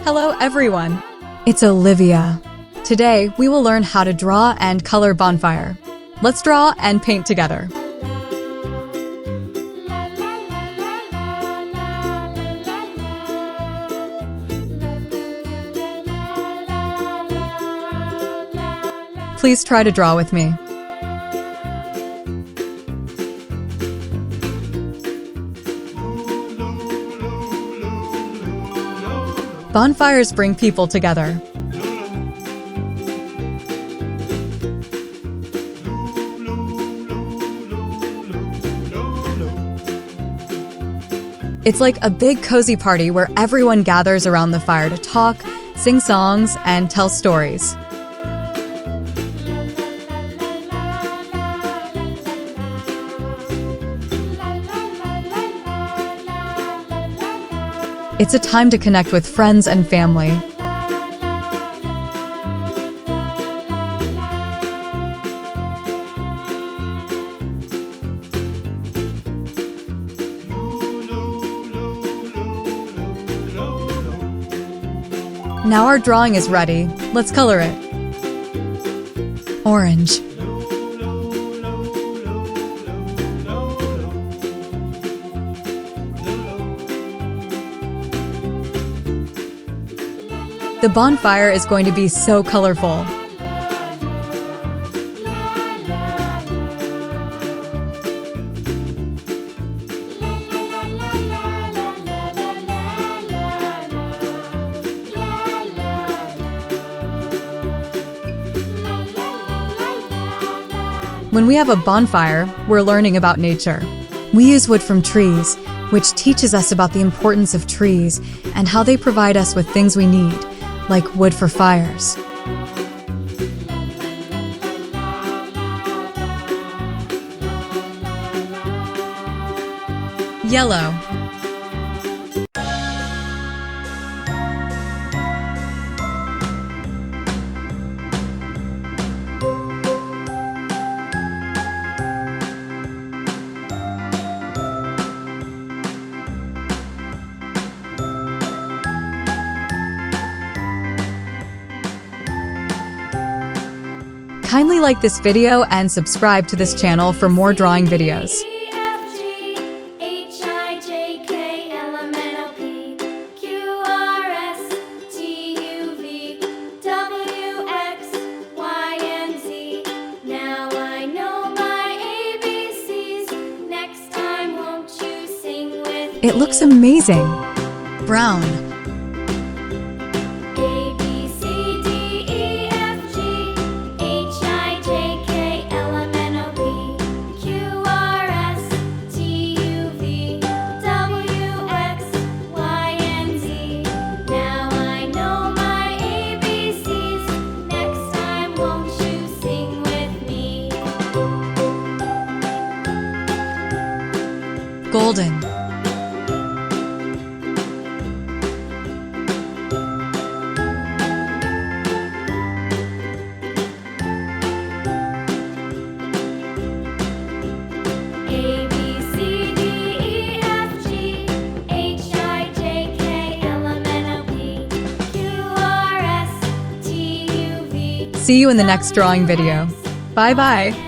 Hello everyone! It's Olivia. Today, we will learn how to draw and color Bonfire. Let's draw and paint together. Please try to draw with me. Bonfires bring people together. It's like a big cozy party where everyone gathers around the fire to talk, sing songs, and tell stories. It's a time to connect with friends and family. Now our drawing is ready. Let's color it. Orange. The bonfire is going to be so colorful. When we have a bonfire, we're learning about nature. We use wood from trees, which teaches us about the importance of trees and how they provide us with things we need, like wood for fires. Yellow. Kindly like this video and subscribe to this channel for more drawing videos. It looks amazing. Brown. Golden. See you in the next drawing video. Bye-bye.